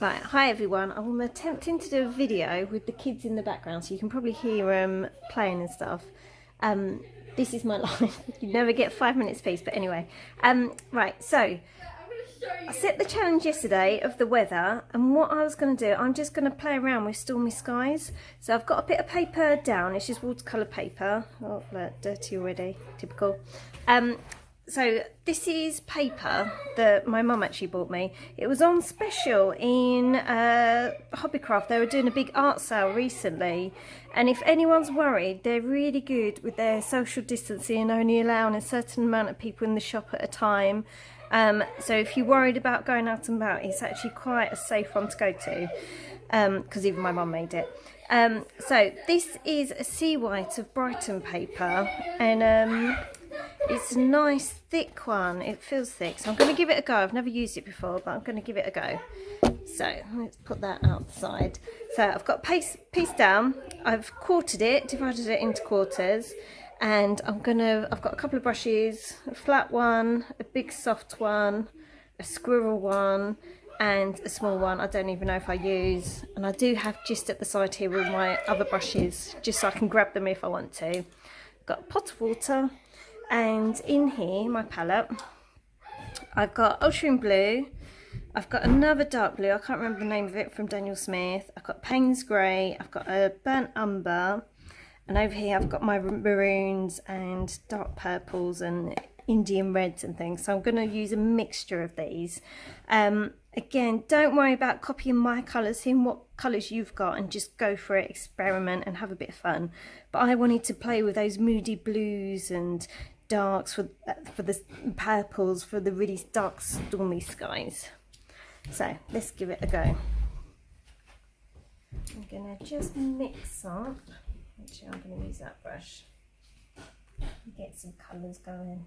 Right, hi everyone. I'm attempting to do a video with the kids in the background, so you can probably hear them playing and stuff. This is my life. You never get 5 minutes peace, but anyway. Right, so I set the challenge yesterday of the weather, and what I was going to do, I'm just going to play around with stormy skies. So I've got a bit of paper down. It's just watercolour paper. Oh, look, dirty already. Typical. So this is paper that my mum actually bought me. It was on special in Hobbycraft. They were doing a big art sale recently, and if anyone's worried, they're really good with their social distancing and only allowing a certain amount of people in the shop at a time. So if you're worried about going out and about, it's actually quite a safe one to go to, because even my mum made it. So this is a sea white of Brighton paper, and it's a nice thick one. It feels thick, so I'm going to give it a go. I've never used it before, but I'm going to give it a go. So let's put that outside. So I've got piece down. I've quartered it, divided it into quarters, and I've got a couple of brushes, a flat one, a big soft one, a squirrel one, and a small one I don't even know if I use. And I do have just at the side here with my other brushes, just so I can grab them if I want to. Got a pot of water. And in here, my palette, I've got ultramarine blue, I've got another dark blue, I can't remember the name of it, from Daniel Smith, I've got Payne's Grey, I've got a burnt umber, and over here I've got my maroons and dark purples and Indian reds and things. So I'm going to use a mixture of these. Again, don't worry about copying my colours, seeing what colours you've got and just go for it, experiment and have a bit of fun. But I wanted to play with those moody blues and darks for the purples for the really dark stormy skies. So let's give it a go. I'm going to just mix up. Actually, I'm going to use that brush and get some colours going.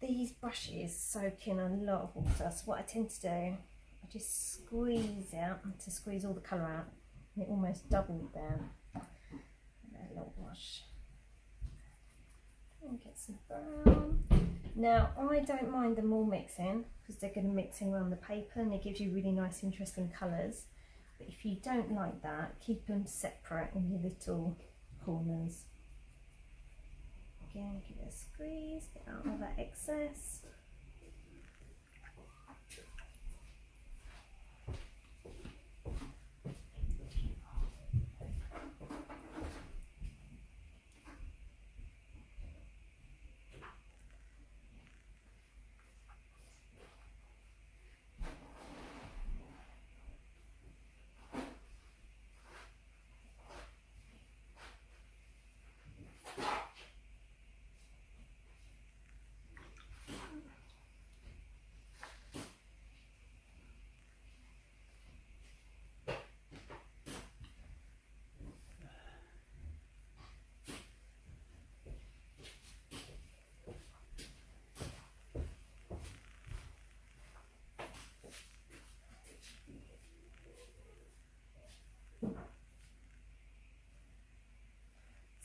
These brushes soak in a lot of water, so what I tend to do, I just squeeze out to squeeze all the colour out, and it almost doubled there. A little wash. And get some brown. Now I don't mind them all mixing because they're going to mix in around the paper and it gives you really nice interesting colours. But if you don't like that, keep them separate in your little corners. Again, give it a squeeze, get out all that excess.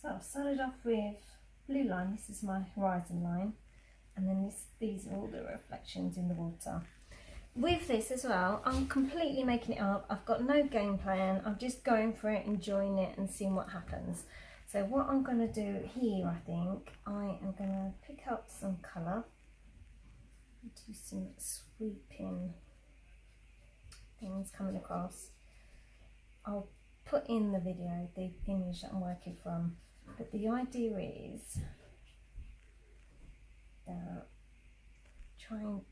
So I've started off with blue line, this is my horizon line, and then these are all the reflections in the water. With this as well, I'm completely making it up. I've got no game plan, I'm just going for it, enjoying it and seeing what happens. So what I'm going to do here, I think, I am going to pick up some colour, do some sweeping things coming across. I'll put in the video the image that I'm working from, but the idea is that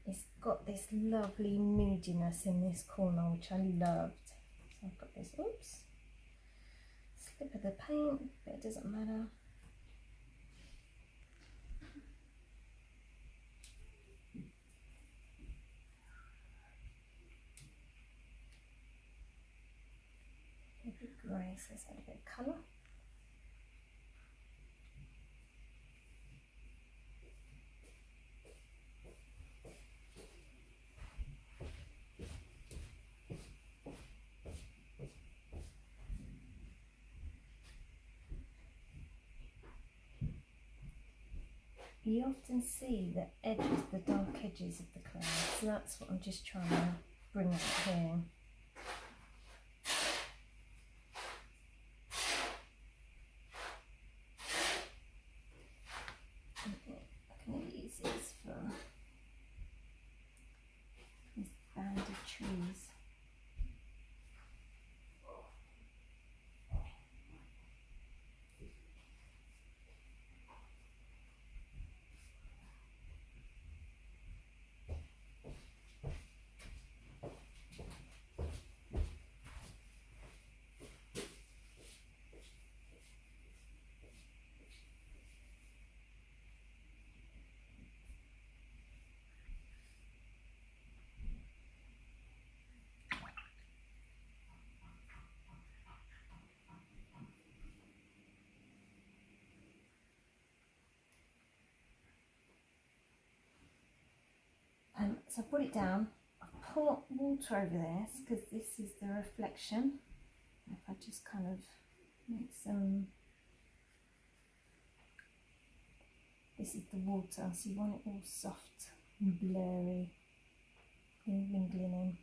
it's got this lovely moodiness in this corner which I loved. So I've got this, oops, slip of the paint, but it doesn't matter. Grey, so let's add a bit of colour. you often see the edges, the dark edges of the cloud. So that's what I'm just trying to bring out here. I'm going to use this for this band of trees. So I put it down, I pour water over this because this is the reflection. If I just kind of make some, this is the water, so you want it all soft and blurry and mingling in.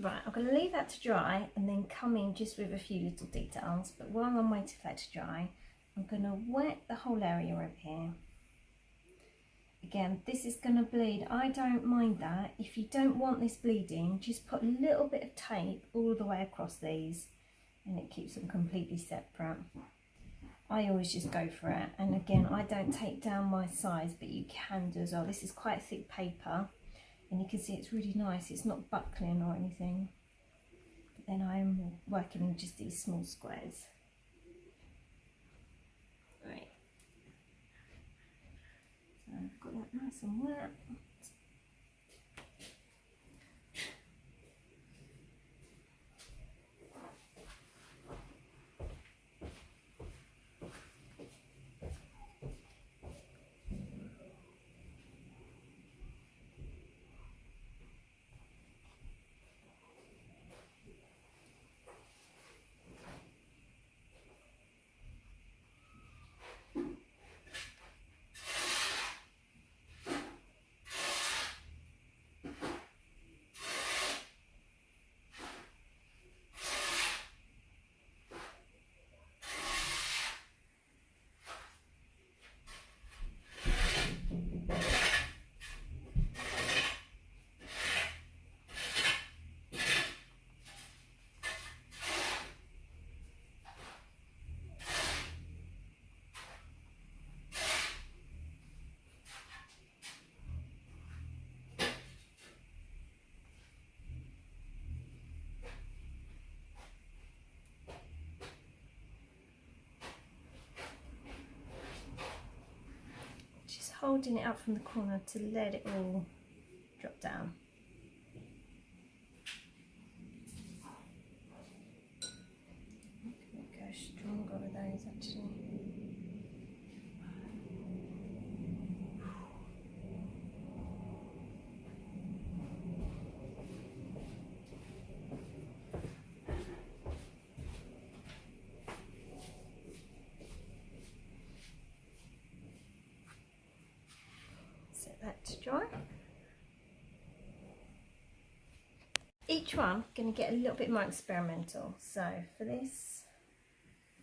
Right, I'm going to leave that to dry and then come in just with a few little details. But while I'm waiting for that to dry, I'm going to wet the whole area over here. Again, this is going to bleed. I don't mind that. If you don't want this bleeding, just put a little bit of tape all the way across these and it keeps them completely separate. I always just go for it. And again, I don't take down my size, but you can do as well. This is quite thick paper. And you can see it's really nice, it's not buckling or anything. But then I'm working in just these small squares. Right. So I've got that nice and wet. Holding it out from the corner to let it all drop down. I'm going to go stronger with those actually. That to dry. Each one going to get a little bit more experimental. So for this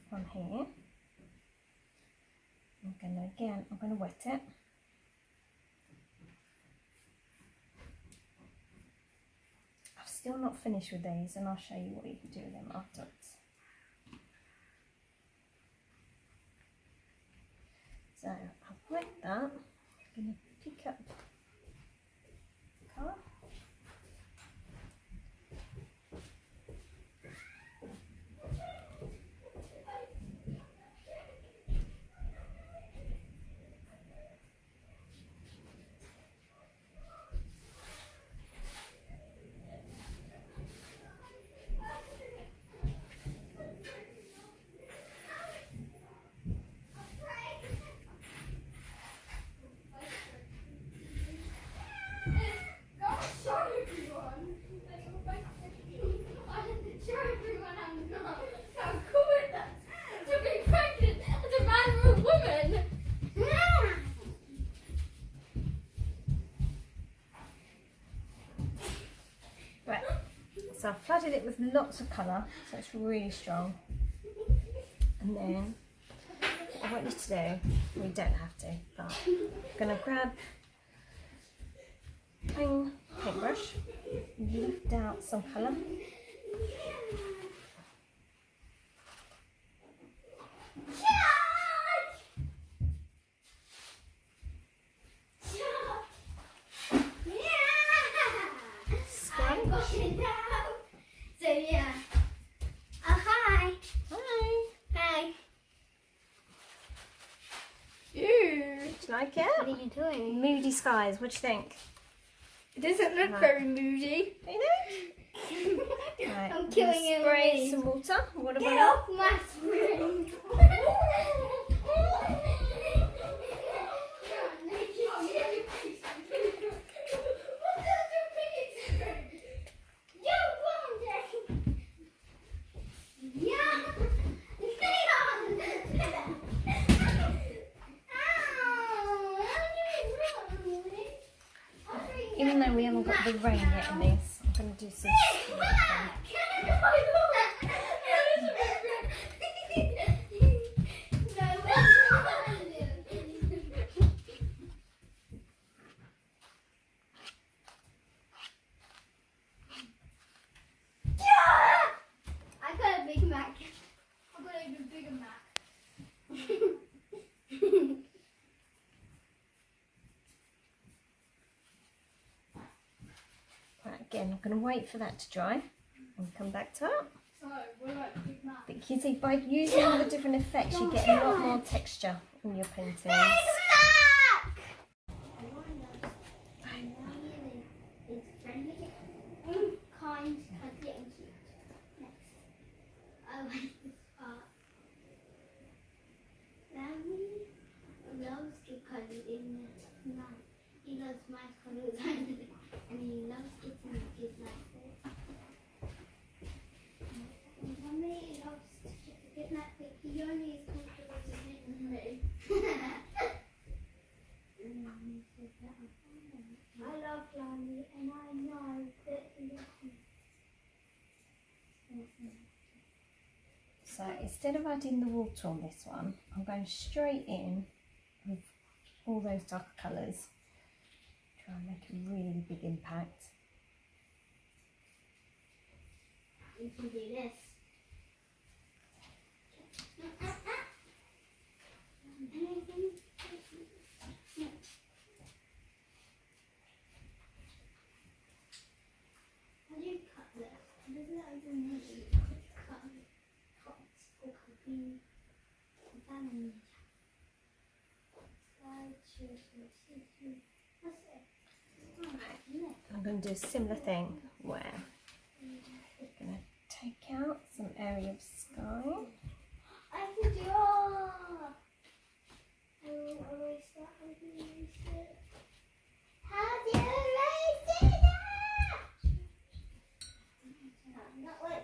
one here, I'm going to wet it. I've still not finished with these, and I'll show you what you can do with them afterwards. So I've wet that. I'm going to pick up the colour. How cool is that? To be pregnant as a man or a woman. Right, so I've flooded it with lots of colour, so it's really strong. And then what I want you to do, we don't have to, but I'm going to grab a plain paintbrush, lift out some colour. So yeah. Oh hi. Hi! Hi. Do you like it? What are you doing? Moody skies, what do you think? It doesn't look Right. very moody. Do you think? Right, I'm killing it. spray some water. What Get about off my screen. Even though we haven't got the rain yet in this, I'm going to do some I got a Big Mac. I got an even bigger Mac. Right, again, I'm going to wait for that to dry and come back to it. So, what about Big Mac? Because by using all the different effects, you get a lot more texture in your paintings. Big Mac! It's friendly, kind, cuddly, and cute. Next. I like this part. Larry loves to cuddle in the night. He loves my cuddles and he loves getting his night. Mommy loves to get that, but he only is comfortable to sleep with me. I love Larry and I know that he loves me. So instead of adding the water on this one, I'm going straight in with all those darker colours. Try and make a really big impact. You can do this. How do you cut this? Doesn't it even need to cut or copy the family? I'm going to do a similar thing where I'm going to take out some area of sky. I can do all. I will always start with you. How do you erase it? No, wait.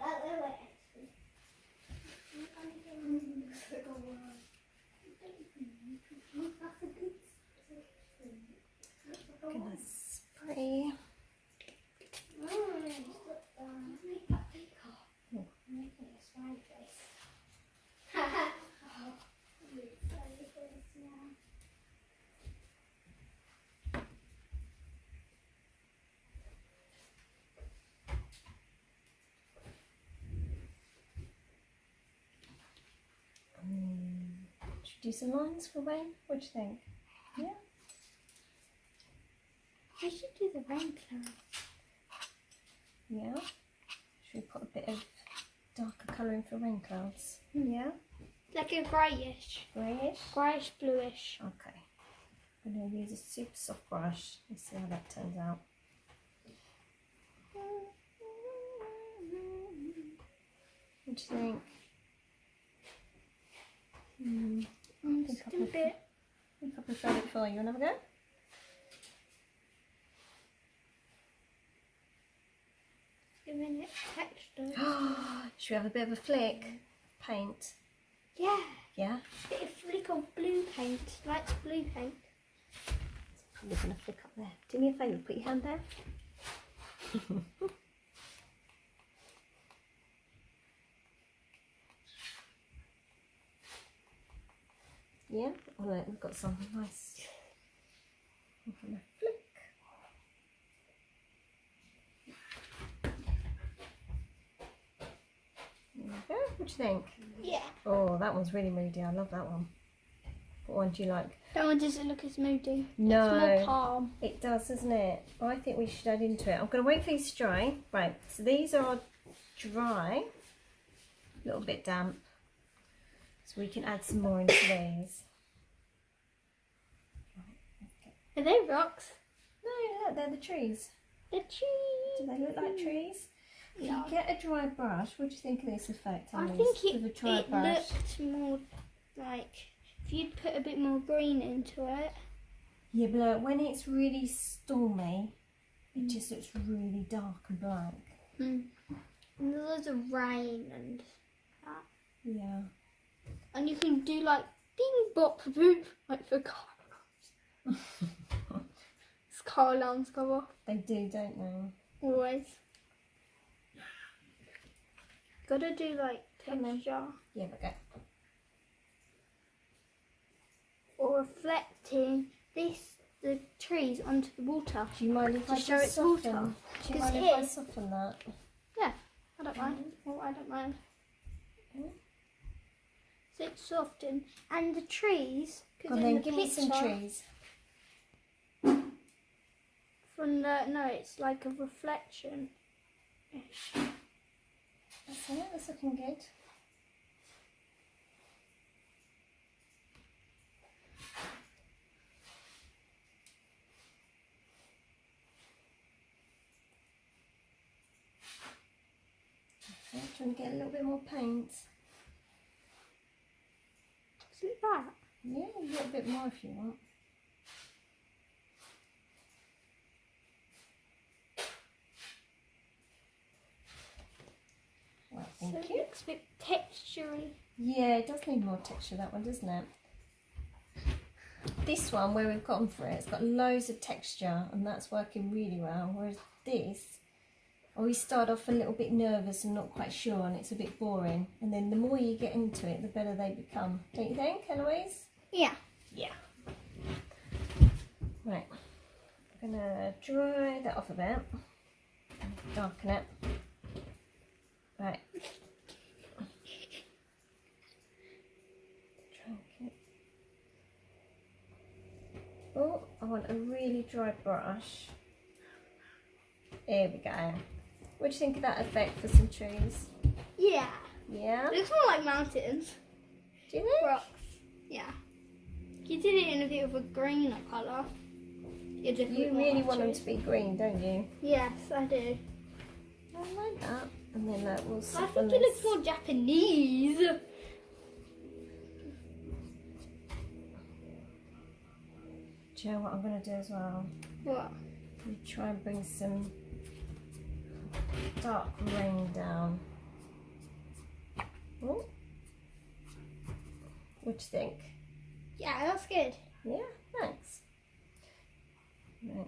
I'm going to spray. Should we do some lines for rain? What do you think? Yeah? I should do the rain cloud. Yeah? Should we put a bit of darker colour in for rain clouds? Yeah? Like a greyish. Greyish? Greyish, bluish. Okay. I'm going to use a super soft brush and see how that turns out. What do you think? I Just a bit. think I prefer it for you. Want to have a go? a minute. Texture. Should we have a bit of a flick? Paint. Yeah. Yeah? Bit of flick of blue paint. Light blue paint. We're going to flick up there. Do me a favour, put your hand there. Yeah? Oh look, we've got something nice. I'm going to flick. There we go. What do you think? Yeah. Oh, that one's really moody. I love that one. What one do you like? That one doesn't look as moody. No. It's more calm. It does, doesn't it? I think we should add into it. I'm going to wait for these to dry. Right, so these are dry. A little bit damp. So we can add some more into these. Are they rocks? No, look, they're the trees. The tree. Do they look like trees? If Yeah. you get a dry brush, what do you think of this effect? I Alice, think with a dry it brush? looked more like if you'd put a bit more green into it. Yeah, but look, when it's really stormy, it just looks really dark and black. And there's loads of rain and that. Yeah. And you can do like ding bop boop like for car alarms. It's car alarms go off. They do, don't they? Always. Gotta do like texture Yeah, but go. or reflecting the trees onto the water. Do you mind if To I show just it's soften? water. Do you 'Cause mind if I here- soften that? Yeah, I don't mind. Oh, I don't mind. Okay. So it's softened. And the trees, Go because on in then, the give me some picture, trees. from the, no, it's like a reflection. That's it, that's looking good. Okay, do you want to get a little bit more paint? Is it that? Yeah, a little bit more if you want. Well, So thank it you. looks a bit textury. Yeah, it does need more texture, that one, doesn't it? This one, where we've gone for it, it's got loads of texture and that's working really well. Whereas this, we start off a little bit nervous and not quite sure and it's a bit boring. And then the more you get into it, the better they become. Don't you think, Eloise? Yeah. Yeah. Right. I'm going to dry that off a bit. Darken it. Right. Oh, I want a really dry brush. There we go. What do you think of that effect for some trees? Yeah. Yeah? It looks more like mountains. Do you think? Rocks. Yeah. You did it in a bit of a greener colour. You really want them to be green, don't you? Yes, I do. I like that. And then we'll I soften think it this. looks more Japanese. Do you know what I'm going to do as well? What? We try and bring some dark rain down. Oh. What do you think? Yeah, that's good. Yeah, thanks. Right,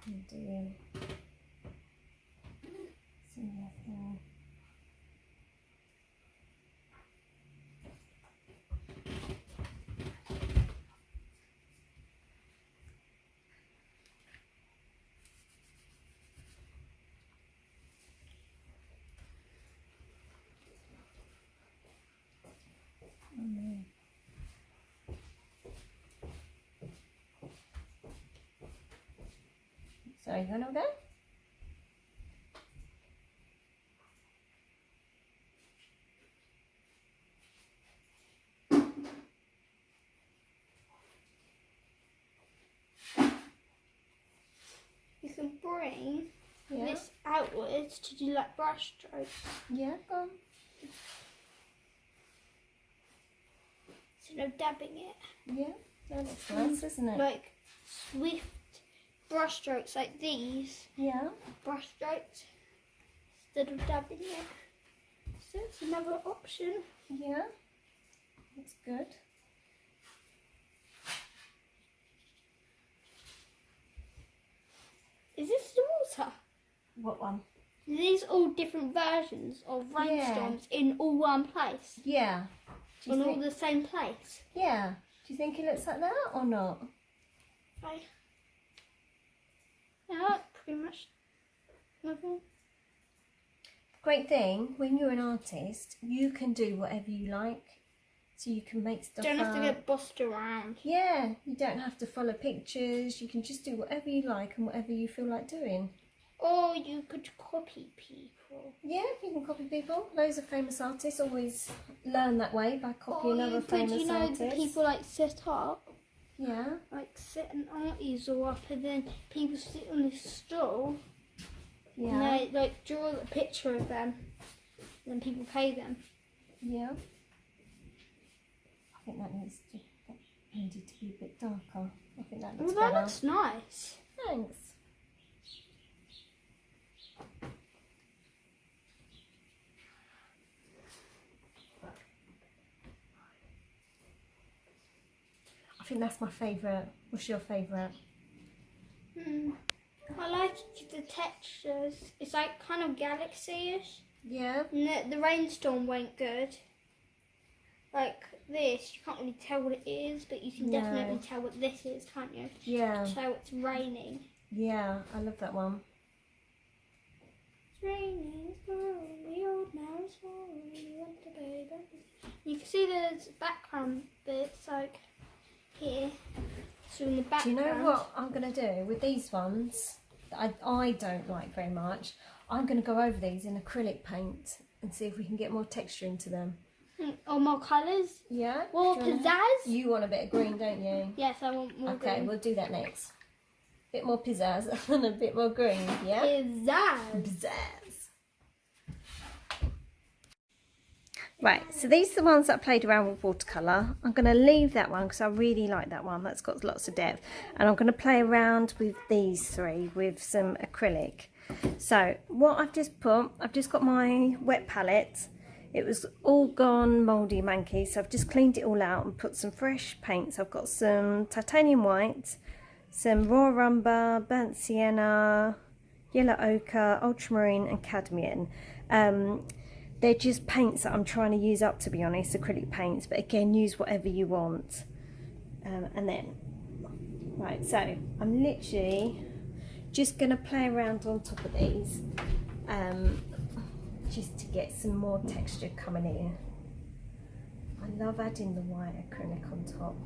I'm doing some other thing. So you going to go? You can bring Yeah. this outwards to do like brush strokes. Yeah, go on. So no dabbing it. Yeah, that looks nice, isn't it? Like swift brush strokes like these. Yeah. Brush strokes. instead of dabbing it. So it's another option. Yeah, that's good. Is this the water? What one? These all different versions of rainstorms in all one place. Yeah. In all the same place. Yeah. Do you think it looks like that or not? Yeah, pretty much nothing. Great thing, when you're an artist, you can do whatever you like. So you can make stuff Don't have to up. get bossed around. Yeah, you don't have to follow pictures. You can just do whatever you like and whatever you feel like doing. Or you could copy people. Yeah, you can copy people. Loads of famous artists always learn that way by copying other famous artists. You know, the people like set up. Yeah. Like set an art easel up and then people sit on this stool. Yeah. And they like draw a picture of them. And then people pay them. Yeah. I think that needed to be a bit darker. I think that looks better. That looks nice. Thanks. I think that's my favourite. What's your favourite? I like the textures. It's like kind of galaxy-ish. Yeah. And the rainstorm went good. Like this, you can't really tell what it is, but you can definitely tell what this is, can't you? Yeah. So it's raining. Yeah, I love that one. It's raining, it's slowly, old now it's slowly, want to bathe. You can see there's background bits like here. So in the background. Do you know what I'm going to do with these ones that I don't like very much? I'm going to go over these in acrylic paint and see if we can get more texture into them. Or more colours? Yeah? More pizzazz? You want a bit of green, don't you? Yes, I want more green. Okay, we'll do that next. Bit more pizzazz and a bit more green, yeah? Pizzazz. Pizzazz. Right, so these are the ones that I played around with watercolour. I'm going to leave that one because I really like that one. That's got lots of depth. And I'm going to play around with these three with some acrylic. So what I've just got my wet palette. It was all gone mouldy manky, so I've just cleaned it all out and put some fresh paints. I've got some titanium white, some raw umber, burnt sienna, yellow ochre, ultramarine and cadmium. They're just paints that I'm trying to use up, to be honest, acrylic paints, but again, use whatever you want. And then, right, so I'm literally just going to play around on top of these. Just to get some more texture coming in. I love adding the white acrylic on top.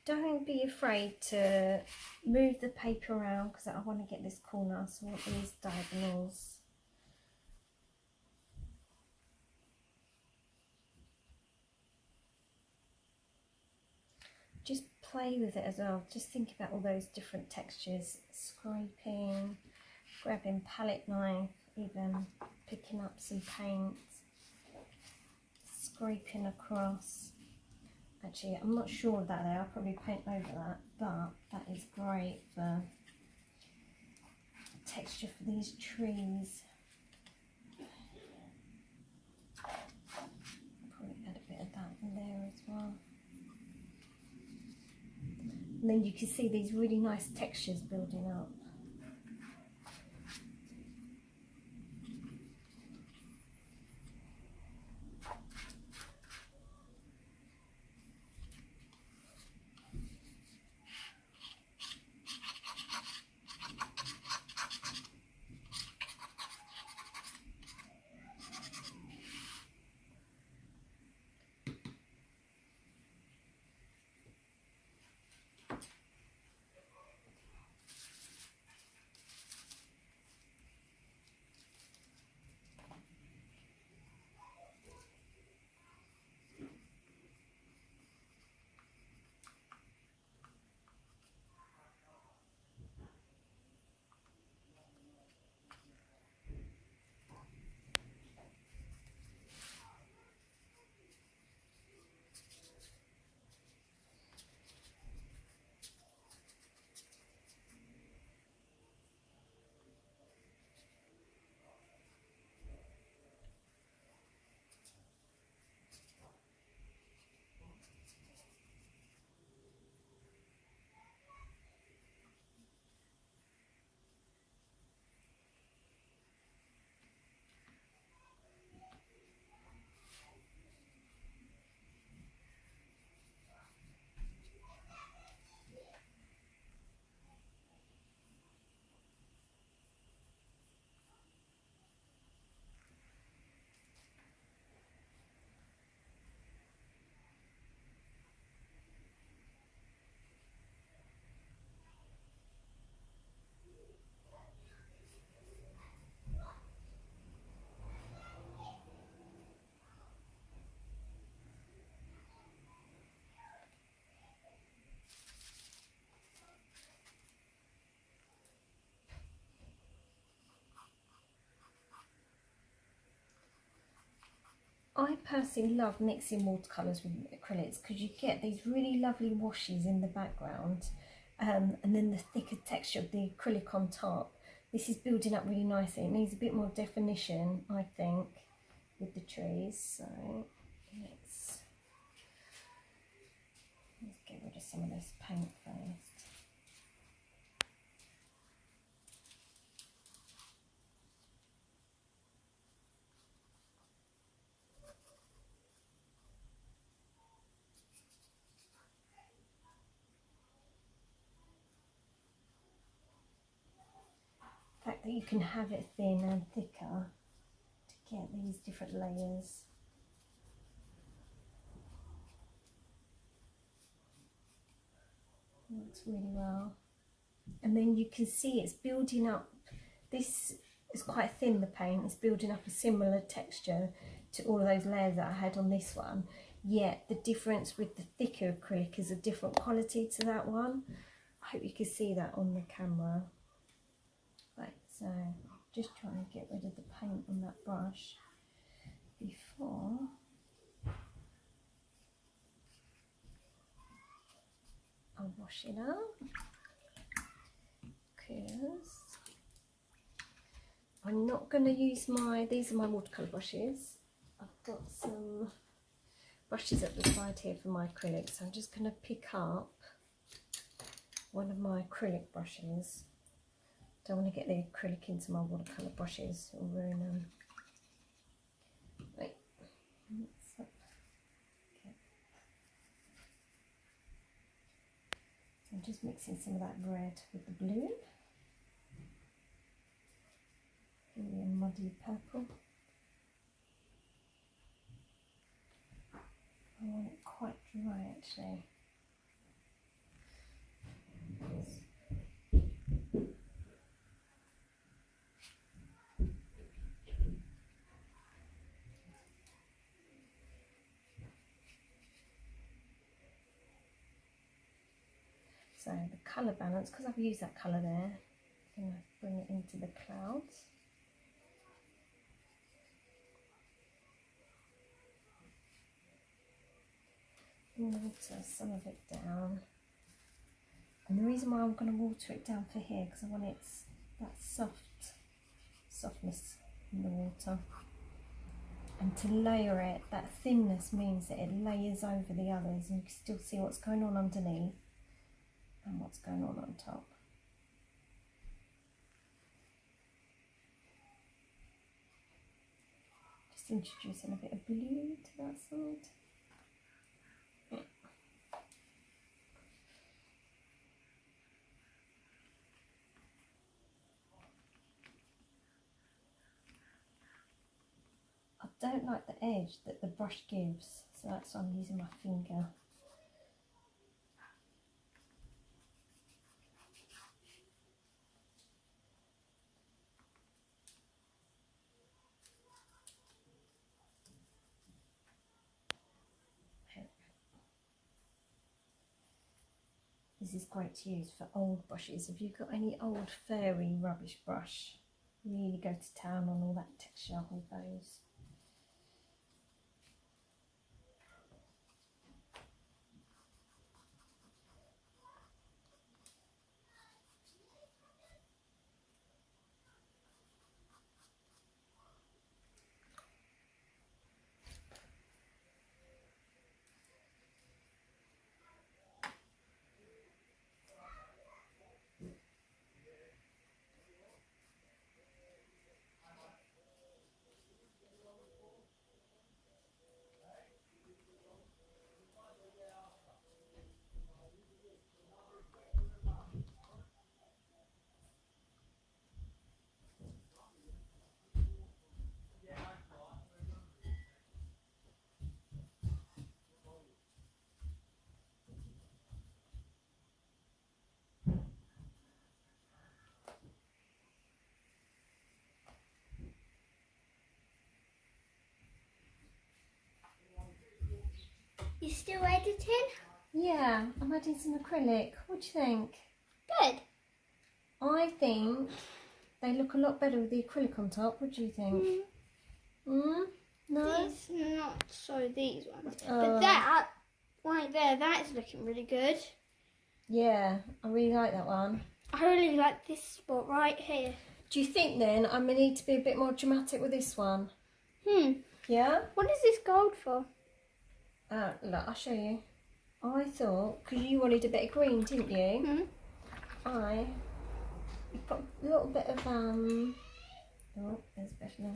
Don't be afraid to move the paper around because I want to get this corner, so I want these diagonals. Just play with it as well. Just think about all those different textures, scraping, grabbing palette knife, even picking up some paint, scraping across. Actually, I'm not sure of that there, I'll probably paint over that, but that is great for texture for these trees. Probably add a bit of that in there as well. And then you can see these really nice textures building up. I personally love mixing watercolours with acrylics because you get these really lovely washes in the background, and then the thicker texture of the acrylic on top. This is building up really nicely. It needs a bit more definition, I think, with the trees. So let's get rid of some of this paint first. The fact that you can have it thin and thicker to get these different layers. Works really well. And then you can see it's building up. This is quite thin, the paint. It's building up a similar texture to all of those layers that I had on this one. Yet the difference with the thicker acrylic is a different quality to that one. I hope you can see that on the camera. Right, so just trying to get rid of the paint on that brush before I wash it out, because I'm not going to use these are my watercolour brushes. I've got some brushes at the side here for my acrylic, so I'm just going to pick up one of my acrylic brushes. Don't want to get the acrylic into my watercolour brushes, it'll ruin them. Right. Okay. So I'm just mixing some of that red with the blue. Really a muddy purple. I want it quite dry actually. So the colour balance, because I've used that colour there, going to bring it into the clouds. Water some of it down. And the reason why I'm going to water it down for here, because I want that softness in the water. And to layer it, that thinness means that it layers over the others and you can still see what's going on underneath and what's going on top. Just introducing a bit of blue to that side. I don't like the edge that the brush gives, so that's why I'm using my finger. This is great to use for old brushes. If you've got any old fairy rubbish brush, really go to town on all that texture with those. You still editing? Yeah, I'm adding some acrylic. What do you think? Good. I think they look a lot better with the acrylic on top. What do you think? No? These not so these ones. But that right there, that's looking really good. Yeah, I really like that one. I really like this spot right here. Do you think then I'm going to need to be a bit more dramatic with this one? Yeah? What is this gold for? Look, I'll show you. I thought, because you wanted a bit of green, didn't you? I put a little bit of, oh, there's better now.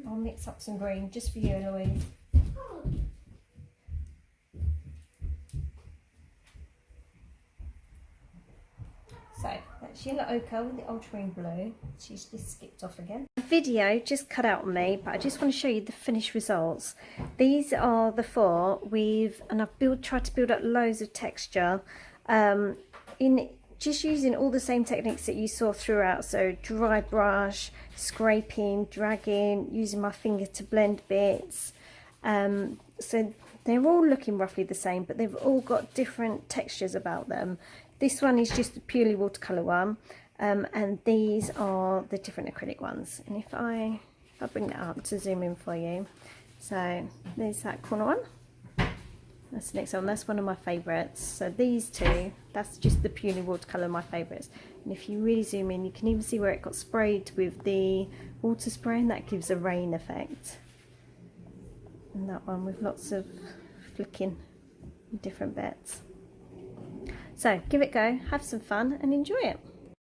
I'll mix up some green just for you, Eloise. So, that's yellow ochre with the ultramarine blue. She's just skipped off again. The video just cut out on me, but I just want to show you the finished results. These are the four and I've tried to build up loads of texture in just using all the same techniques that you saw throughout. So dry brush, scraping, dragging, using my finger to blend bits. So they're all looking roughly the same, but they've all got different textures about them. This one is just a purely watercolour one, and these are the different acrylic ones. And if I bring that up to zoom in for you, so there's that corner one. That's the next one. That's one of my favourites. So these two, that's just the purely watercolour, my favourites. And if you really zoom in, you can even see where it got sprayed with the water spray, and that gives a rain effect. And that one with lots of flicking different bits. So give it a go, have some fun and enjoy it.